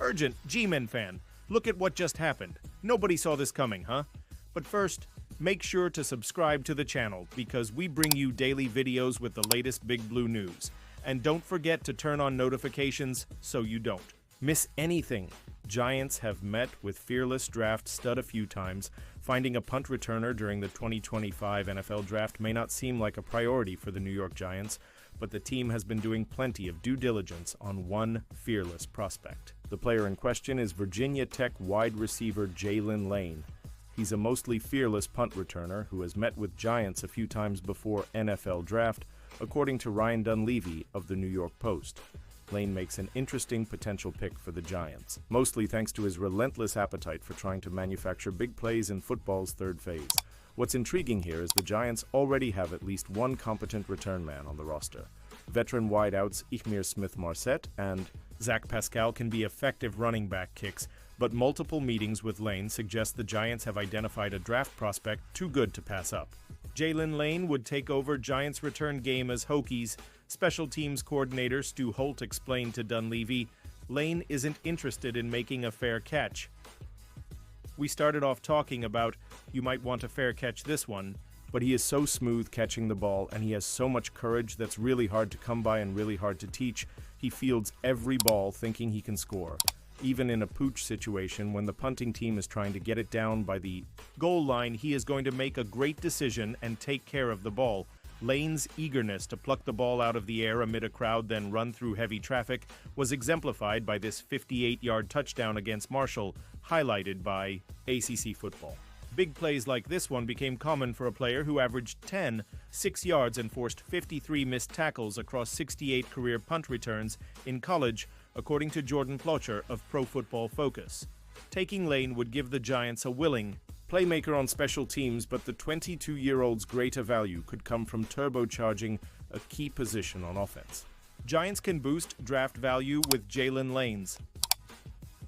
Urgent, G-Men fan. Look at what just happened. Nobody saw this coming, huh? But first, make sure to subscribe to the channel because we bring you daily videos with the latest Big Blue news. And don't forget to turn on notifications so you don't miss anything. Giants have met with fearless draft stud a few times. Finding a punt returner during the 2025 NFL Draft may not seem like a priority for the New York Giants, but the team has been doing plenty of due diligence on one fearless prospect. The player in question is Virginia Tech wide receiver Jaylen Lane. He's a mostly fearless punt returner who has met with Giants a few times before NFL Draft, according to Ryan Dunleavy of the New York Post. Lane makes an interesting potential pick for the Giants, mostly thanks to his relentless appetite for trying to manufacture big plays in football's third phase. What's intriguing here is the Giants already have at least one competent return man on the roster. Veteran wideouts Ihmir Smith-Marsette and Zach Pascal can be effective running back kicks, but multiple meetings with Lane suggest the Giants have identified a draft prospect too good to pass up. Jaylen Lane would take over Giants' return game as Hokies. Special teams coordinator Stu Holt explained to Dunleavy, Lane isn't interested in making a fair catch. We started off talking about, you might want a fair catch this one, but he is so smooth catching the ball and he has so much courage that's really hard to come by and really hard to teach. He fields every ball thinking he can score. Even in a pooch situation, when the punting team is trying to get it down by the goal line, he is going to make a great decision and take care of the ball. Lane's eagerness to pluck the ball out of the air amid a crowd then run through heavy traffic was exemplified by this 58-yard touchdown against Marshall, highlighted by ACC football. Big plays like this one became common for a player who averaged 6 yards and forced 53 missed tackles across 68 career punt returns in college, according to Jordan Plocher of Pro Football Focus. Taking Lane would give the Giants a willing playmaker on special teams, but the 22-year-old's greater value could come from turbocharging a key position on offense. Giants can boost draft value with Jaylen Lane's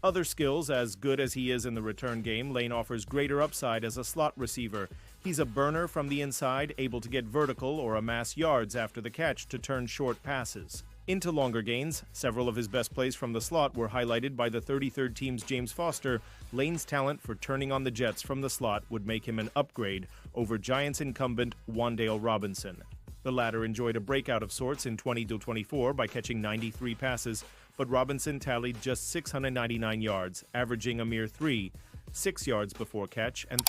other skills. As good as he is in the return game, Lane offers greater upside as a slot receiver. He's a burner from the inside, able to get vertical or amass yards after the catch to turn short passes into longer gains. Several of his best plays from the slot were highlighted by the 33rd team's James Foster. Lane's talent for turning on the Jets from the slot would make him an upgrade over Giants incumbent Wan'Dale Robinson. The latter enjoyed a breakout of sorts in 20-24 by catching 93 passes, but Robinson tallied just 699 yards, averaging a mere 6 yards before catch and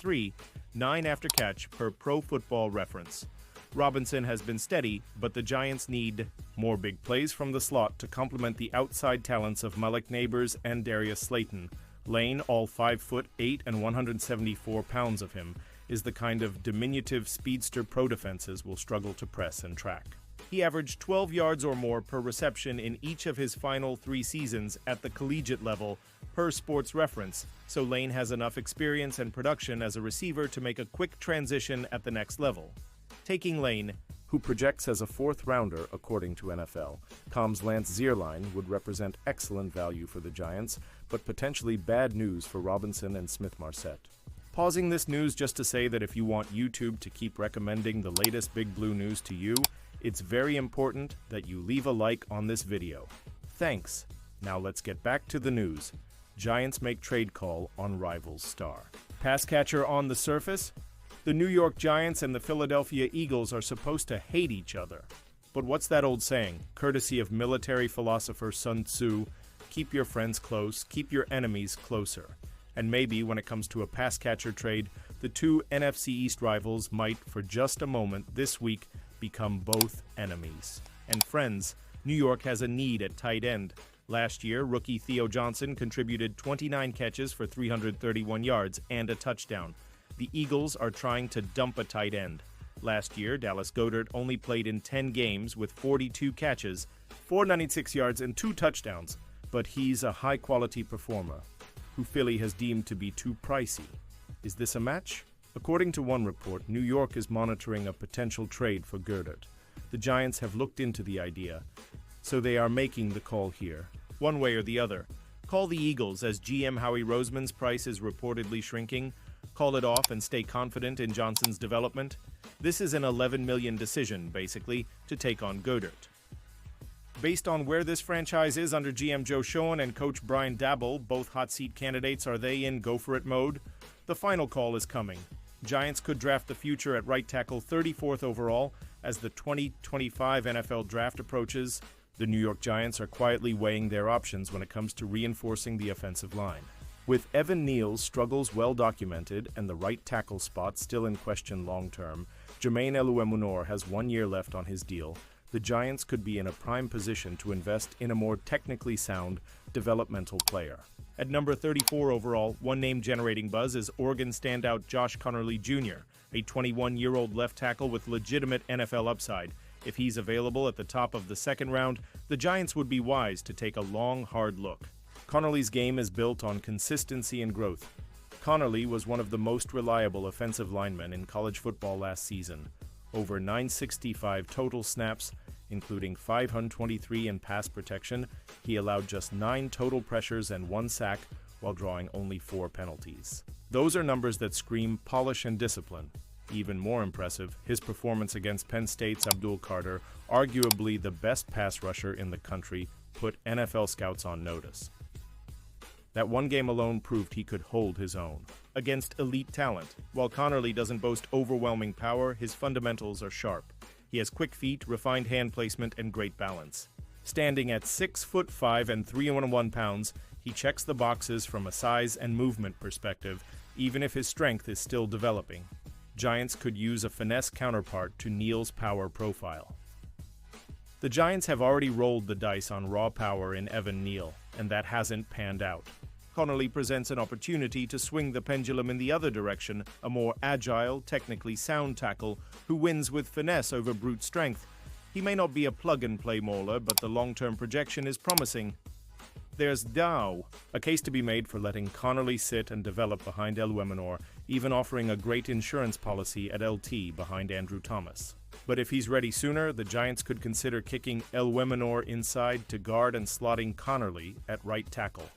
9 after catch per Pro Football Reference. Robinson has been steady, but the Giants need more big plays from the slot to complement the outside talents of Malik Neighbors and Darius Slayton. Lane, all 5'8" and 174 pounds of him, is the kind of diminutive speedster pro defenses will struggle to press and track. He averaged 12 yards or more per reception in each of his final 3 seasons at the collegiate level, per Sports Reference, so Lane has enough experience and production as a receiver to make a quick transition at the next level. Taking Lane, who projects as a 4th rounder according to NFL.com's Lance Zierlein, would represent excellent value for the Giants, but potentially bad news for Robinson and Smith-Marsette. Pausing this news just to say that if you want YouTube to keep recommending the latest Big Blue news to you, it's very important that you leave a like on this video. Thanks. Now let's get back to the news. Giants make trade call on rivals star. Pass catcher on the surface? The New York Giants and the Philadelphia Eagles are supposed to hate each other. But what's that old saying, courtesy of military philosopher Sun Tzu, keep your friends close, keep your enemies closer. And maybe when it comes to a pass catcher trade, the two NFC East rivals might, for just a moment this week, become both enemies. And friends, New York has a need at tight end. Last year, rookie Theo Johnson contributed 29 catches for 331 yards and a touchdown. The Eagles are trying to dump a tight end. Last year, Dallas Goedert only played in 10 games with 42 catches, 496 yards, and 2 touchdowns, but he's a high-quality performer, who Philly has deemed to be too pricey. Is this a match? According to one report, New York is monitoring a potential trade for Goedert. The Giants have looked into the idea, so they are making the call here. One way or the other. Call the Eagles as GM Howie Roseman's price is reportedly shrinking. Call it off and stay confident in Johnson's development. This is an $11 million decision, basically, to take on Goedert. Based on where this franchise is under GM Joe Schoen and coach Brian Daboll, both hot seat candidates, are they in go-for-it mode? The final call is coming. Giants could draft the future at right tackle 34th overall as the 2025 NFL Draft approaches. The New York Giants are quietly weighing their options when it comes to reinforcing the offensive line. With Evan Neal's struggles well documented and the right tackle spot still in question long-term, Jermaine Eluemunor has 1 year left on his deal. The Giants could be in a prime position to invest in a more technically sound, developmental player. At number 34 overall, one name generating buzz is Oregon standout Josh Conerly Jr., a 21-year-old left tackle with legitimate NFL upside. If he's available at the top of the second round, the Giants would be wise to take a long, hard look. Conerly's game is built on consistency and growth. Conerly was one of the most reliable offensive linemen in college football last season. Over 965 total snaps, including 523 in pass protection, he allowed just 9 total pressures and 1 sack while drawing only 4 penalties. Those are numbers that scream polish and discipline. Even more impressive, his performance against Penn State's Abdul Carter, arguably the best pass rusher in the country, put NFL scouts on notice. That one game alone proved he could hold his own against elite talent. While Conerly doesn't boast overwhelming power, his fundamentals are sharp. He has quick feet, refined hand placement, and great balance. Standing at 6'5" and 301 pounds, he checks the boxes from a size and movement perspective, even if his strength is still developing. Giants could use a finesse counterpart to Neal's power profile. The Giants have already rolled the dice on raw power in Evan Neal, and that hasn't panned out. Conerly presents an opportunity to swing the pendulum in the other direction, a more agile, technically sound tackle who wins with finesse over brute strength. He may not be a plug-and-play mauler, but the long-term projection is promising. There's Dow, a case to be made for letting Conerly sit and develop behind Eluemunor, even offering a great insurance policy at LT behind Andrew Thomas. But if he's ready sooner, the Giants could consider kicking Eluemunor inside to guard and slotting Conerly at right tackle.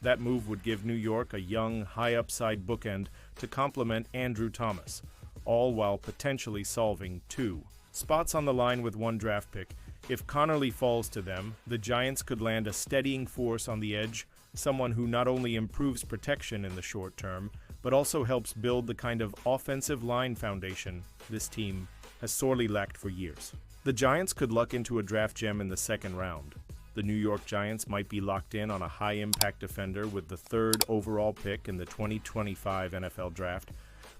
That move would give New York a young, high-upside bookend to complement Andrew Thomas, all while potentially solving 2 spots on the line with 1 draft pick. If Conerly falls to them, the Giants could land a steadying force on the edge, someone who not only improves protection in the short term, but also helps build the kind of offensive line foundation this team has sorely lacked for years. The Giants could luck into a draft gem in the second round. The New York Giants might be locked in on a high-impact defender with the 3rd overall pick in the 2025 NFL Draft,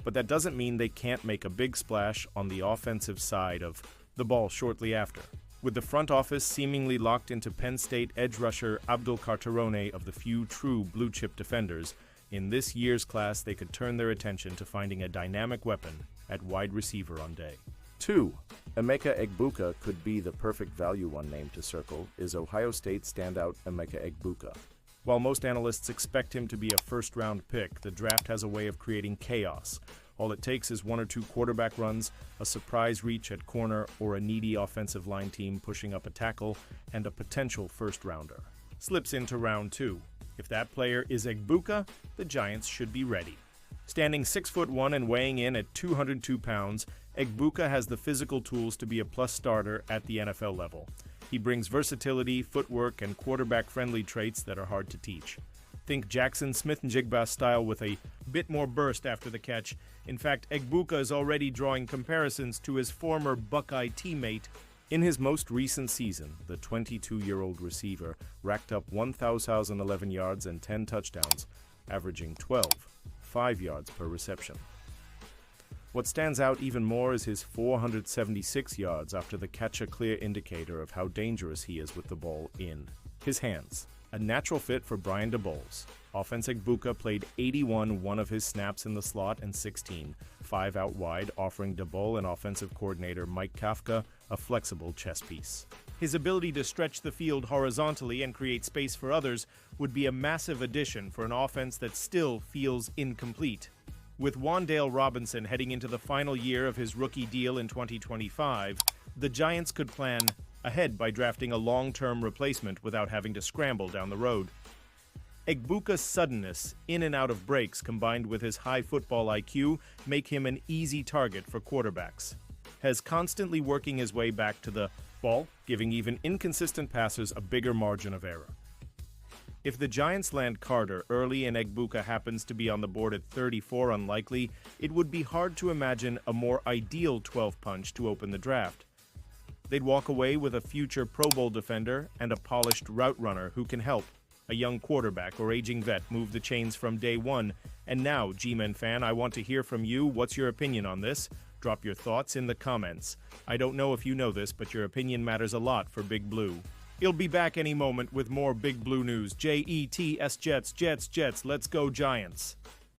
but that doesn't mean they can't make a big splash on the offensive side of the ball shortly after. With the front office seemingly locked into Penn State edge rusher Abdul Carterone of the few true blue-chip defenders, in this year's class they could turn their attention to finding a dynamic weapon at wide receiver on day 2. Emeka Egbuka could be the perfect value. One name to circle is Ohio State standout Emeka Egbuka. While most analysts expect him to be a first-round pick, the draft has a way of creating chaos. All it takes is 1 or 2 quarterback runs, a surprise reach at corner, or a needy offensive line team pushing up a tackle, and a potential first-rounder slips into round 2. If that player is Egbuka, the Giants should be ready. Standing 6'1" and weighing in at 202 pounds, Egbuka has the physical tools to be a plus starter at the NFL level. He brings versatility, footwork, and quarterback-friendly traits that are hard to teach. Think Jackson Smith-Njigba style with a bit more burst after the catch. In fact, Egbuka is already drawing comparisons to his former Buckeye teammate. In his most recent season, the 22-year-old receiver racked up 1,011 yards and 10 touchdowns, averaging 5 yards per reception. What stands out even more is his 476 yards after the catch, a clear indicator of how dangerous he is with the ball in his hands. A natural fit for Brian Daboll's offense. Egbuka played 81 of his snaps in the slot and 5 out wide, offering Daboll and offensive coordinator Mike Kafka a flexible chess piece. His ability to stretch the field horizontally and create space for others would be a massive addition for an offense that still feels incomplete. With Wan'Dale Robinson heading into the final year of his rookie deal in 2025, the Giants could plan ahead by drafting a long-term replacement without having to scramble down the road. Egbuka's suddenness in and out of breaks combined with his high football IQ make him an easy target for quarterbacks. Has constantly working his way back to the ball, giving even inconsistent passers a bigger margin of error. If the Giants land Carter early and Egbuka happens to be on the board at 34 unlikely, it would be hard to imagine a more ideal 12 punch to open the draft. They'd walk away with a future Pro Bowl defender and a polished route runner who can help a young quarterback or aging vet move the chains from day one. And now, G-Men fan, I want to hear from you. What's your opinion on this? Drop your thoughts in the comments. I don't know if you know this, but your opinion matters a lot for Big Blue. He'll be back any moment with more Big Blue news. Jets, Jets, Jets. Let's go, Giants.